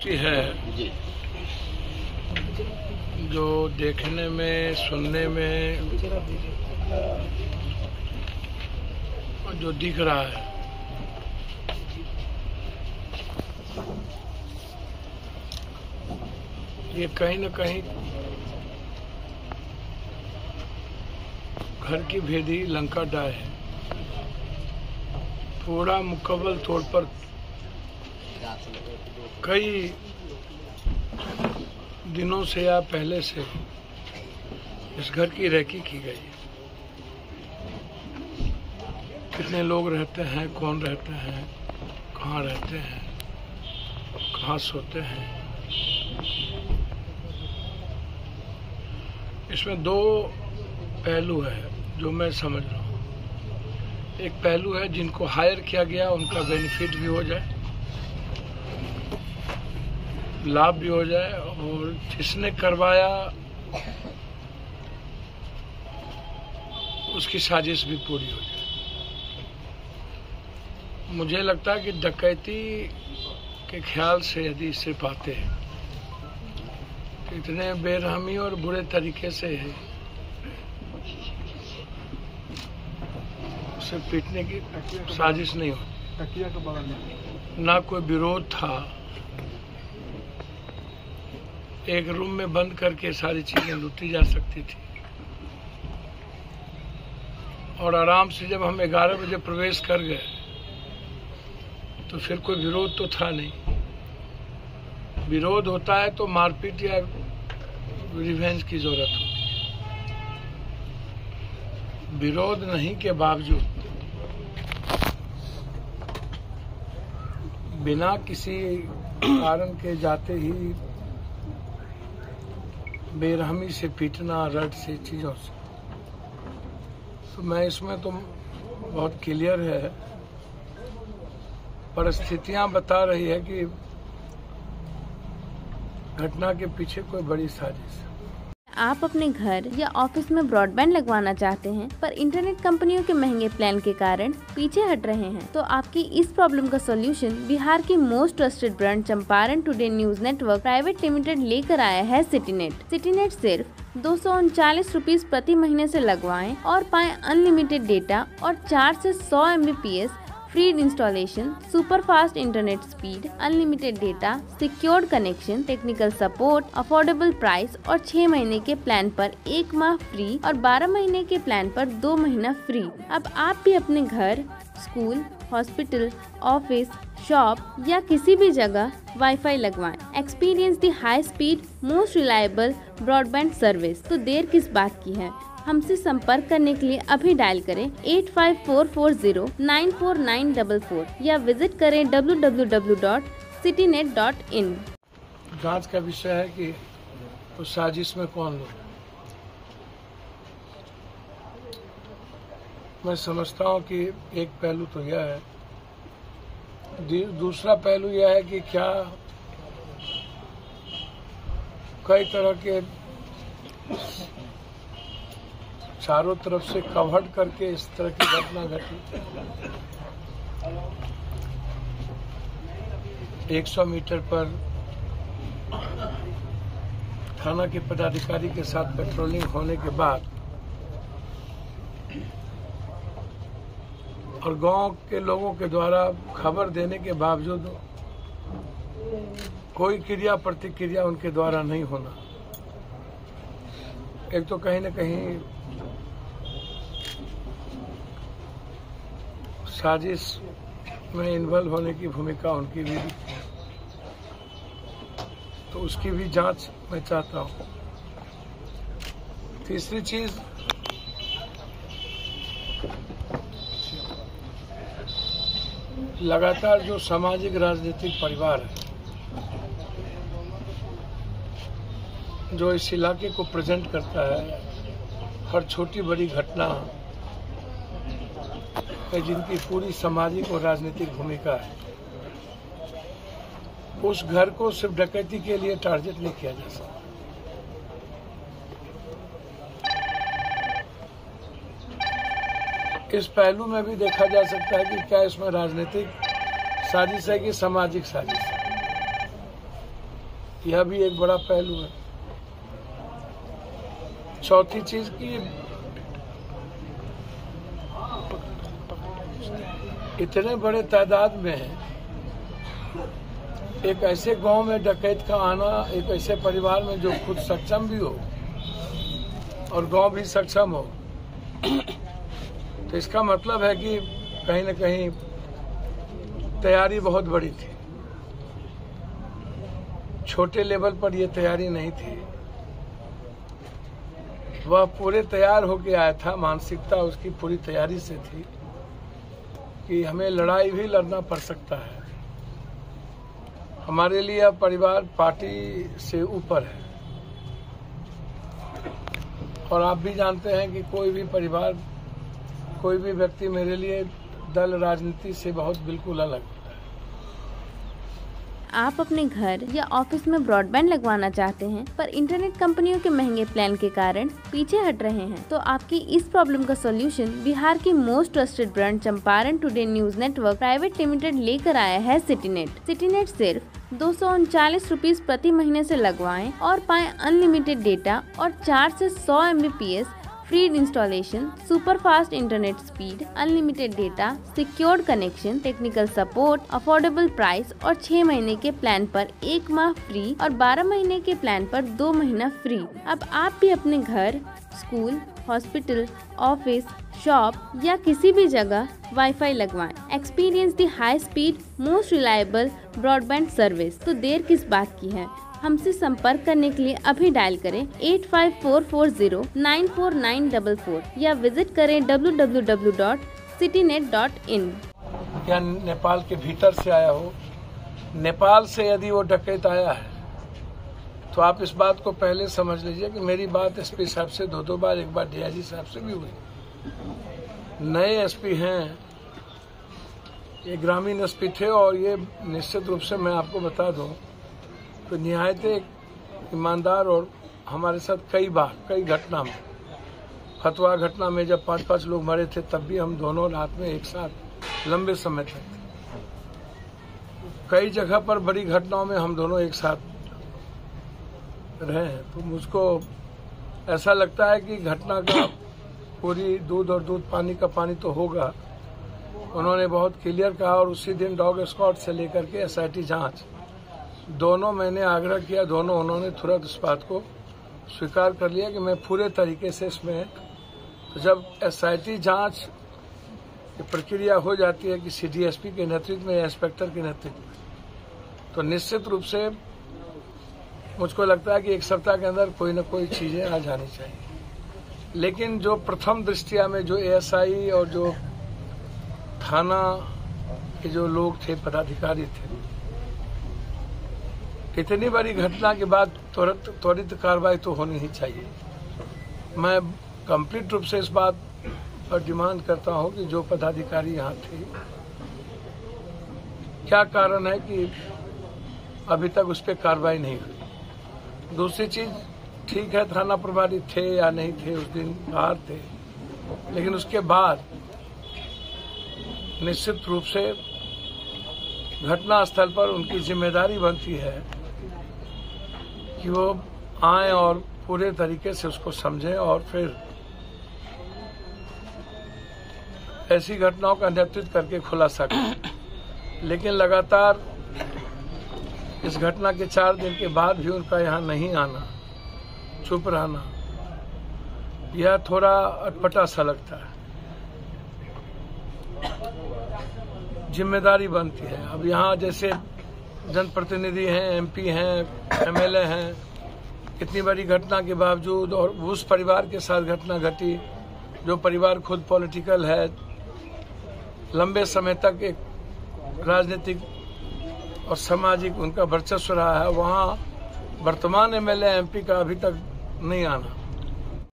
है जो देखने में, सुनने में जो दिख रहा है, ये कहीं न कहीं घर की भेदी लंका डाय है। पूरा मुकम्मल तौर पर कई दिनों से या पहले से इस घर की रेकी की गई है। कितने लोग रहते हैं, कौन रहते हैं, कहाँ रहते हैं, कहाँ सोते हैं। इसमें दो पहलू है जो मैं समझ रहा हूँ। एक पहलू है जिनको हायर किया गया उनका बेनिफिट भी हो जाए, लाभ भी हो जाए, और जिसने करवाया उसकी साजिश भी पूरी हो जाए। मुझे लगता है कि डकैती के ख्याल से यदि सिर्फ आते हैं तो इतने बेरहमी और बुरे तरीके से उसे पीटने की साजिश नहीं होती। ना कोई विरोध था, एक रूम में बंद करके सारी चीजें लूटी जा सकती थी, और आराम से जब हम 11 बजे प्रवेश कर गए तो फिर कोई विरोध तो था नहीं। विरोध होता है तो मारपीट या रिवेंज की जरूरत होती है। विरोध नहीं के बावजूद बिना किसी कारण के जाते ही बेरहमी से पीटना, रट से चीजों से, तो मैं इसमें तो बहुत क्लियर है। परिस्थितियां बता रही है कि घटना के पीछे कोई बड़ी साजिश है। आप अपने घर या ऑफिस में ब्रॉडबैंड लगवाना चाहते हैं पर इंटरनेट कंपनियों के महंगे प्लान के कारण पीछे हट रहे हैं, तो आपकी इस प्रॉब्लम का सॉल्यूशन बिहार की most trusted brand Champaran today news network private limited लेकर आया है सिटीनेट। सिटीनेट सिर्फ 239 रुपीज प्रति महीने से लगवाएं और पाएं अनलिमिटेड डेटा और 4 से 100 MBPS free installation, super fast internet speed, unlimited data, secured connection, technical support, affordable price और 6 महीने के प्लान पर 1 माह फ्री और 12 महीने के प्लान पर 2 महीना फ्री। अब आप भी अपने घर, स्कूल, हॉस्पिटल, ऑफिस, शॉप या किसी भी जगह वाईफाई लगवाएं। Experience the high speed most reliable broadband service. तो देर किस बात की है? हमसे संपर्क करने के लिए अभी डायल करें 8544094944 या विजिट करें www.citynet.in। जांच का विषय है कि उस साजिश में कौन लोग। मैं समझता हूं कि एक पहलू तो यह है, दूसरा पहलू यह है कि क्या कई तरह के चारों तरफ से कवर्ड करके इस तरह की घटना घटी। 100 मीटर पर थाना के पदाधिकारी के साथ पेट्रोलिंग होने के बाद और गांव के लोगों के द्वारा खबर देने के बावजूद कोई क्रिया प्रतिक्रिया उनके द्वारा नहीं होना, एक तो कहीं न कहीं साजिश में इन्वॉल्व होने की भूमिका उनकी भी, तो उसकी भी जांच मैं चाहता हूं। तीसरी चीज, लगातार जो सामाजिक राजनीतिक परिवार है जो इस इलाके को प्रेजेंट करता है, हर छोटी बड़ी घटना है जिनकी पूरी सामाजिक और राजनीतिक भूमिका है, उस घर को सिर्फ डकैती के लिए टारगेट नहीं किया जा सकता। इस पहलू में भी देखा जा सकता है कि क्या इसमें राजनीतिक साजिश है कि सामाजिक साजिश है। यह भी एक बड़ा पहलू है। चौथी चीज की इतने बड़े तादाद में एक ऐसे गांव में डकैत का आना, एक ऐसे परिवार में जो खुद सक्षम भी हो और गांव भी सक्षम हो, तो इसका मतलब है कि कहीं न कहीं तैयारी बहुत बड़ी थी। छोटे लेवल पर यह तैयारी नहीं थी, वह पूरे तैयार होके आया था। मानसिकता उसकी पूरी तैयारी से थी कि हमें लड़ाई भी लड़ना पड़ सकता है। हमारे लिए अब परिवार पार्टी से ऊपर है, और आप भी जानते हैं कि कोई भी परिवार, कोई भी व्यक्ति मेरे लिए दल राजनीति से बहुत बिल्कुल अलग होता है। आप अपने घर या ऑफिस में ब्रॉडबैंड लगवाना चाहते हैं पर इंटरनेट कंपनियों के महंगे प्लान के कारण पीछे हट रहे हैं, तो आपकी इस प्रॉब्लम का सॉल्यूशन बिहार की most trusted brand Champaran today news network private limited लेकर आया है सिटीनेट। सिटीनेट सिर्फ 239 रुपीज प्रति महीने से लगवाएं और पाएं अनलिमिटेड डेटा और 4 से 100 Mbps free installation, super fast internet speed, unlimited data, secured connection, technical support, affordable price और 6 महीने के प्लान पर 1 माह फ्री और 12 महीने के प्लान पर 2 महीना फ्री। अब आप भी अपने घर, स्कूल, हॉस्पिटल, ऑफिस, शॉप या किसी भी जगह वाईफाई लगवाएं। Experience the high speed most reliable broadband service. तो देर किस बात की है? हमसे संपर्क करने के लिए अभी डायल करें 8544094944 या विजिट करें www.citynet.in। क्या नेपाल के भीतर से आया हो? नेपाल से यदि वो डकैत आया है तो आप इस बात को पहले समझ लीजिए कि मेरी बात एसपी साहब से 2 बार, एक बार डीआईजी साहब से भी हुई। नए एसपी हैं, ये ग्रामीण एसपी थे, और ये निश्चित रूप से मैं आपको बता दूं तो निहायत ईमानदार, और हमारे साथ कई घटना में, फतवा घटना में जब 5-5 लोग मरे थे तब भी हम दोनों रात में एक साथ लंबे समय तक थे। कई जगह पर बड़ी घटनाओं में हम दोनों एक साथ रहे हैं, तो मुझको ऐसा लगता है कि घटना का पूरी दूध और दूध पानी का पानी तो होगा। उन्होंने बहुत क्लियर कहा, और उसी दिन डॉग स्क्वाड से लेकर के एसआईटी जांच दोनों मैंने आग्रह किया, दोनों उन्होंने तुरंत इस बात को स्वीकार कर लिया कि मैं पूरे तरीके से इसमें। तो जब एसआईटी जांच की प्रक्रिया हो जाती है किसी डीएसपी के नेतृत्व में या इंस्पेक्टर के नेतृत्व में, तो निश्चित रूप से मुझको लगता है कि 1 सप्ताह के अंदर कोई न कोई चीजें आ जानी चाहिए। लेकिन जो प्रथम दृष्टिया में जो एएसआई और जो थाना के जो लोग थे, पदाधिकारी थे, इतनी बड़ी घटना के बाद त्वरित कार्रवाई तो होनी ही चाहिए। मैं कंप्लीट रूप से इस बात पर डिमांड करता हूं कि जो पदाधिकारी यहाँ थे, क्या कारण है कि अभी तक उस पर कार्रवाई नहीं हुई। दूसरी चीज, ठीक है थाना प्रभारी थे या नहीं थे, उस दिन बाहर थे, लेकिन उसके बाद निश्चित रूप से घटना स्थल पर उनकी जिम्मेदारी बनती है कि वो आए और पूरे तरीके से उसको समझें और फिर ऐसी घटनाओं का नेतृत्व करके खुलासा करें। लेकिन लगातार इस घटना के 4 दिन के बाद भी उनका यहाँ नहीं आना, चुप रहना, यह थोड़ा अटपटा सा लगता है। जिम्मेदारी बनती है। अब यहाँ जैसे जनप्रतिनिधि हैं, एमपी हैं, एमएलए हैं, इतनी बड़ी घटना के बावजूद, और उस परिवार के साथ घटना घटी जो परिवार खुद पॉलिटिकल है, लंबे समय तक एक राजनीतिक और सामाजिक उनका वर्चस्व रहा है, वहाँ वर्तमान एमएलए एमपी का अभी तक नहीं आना।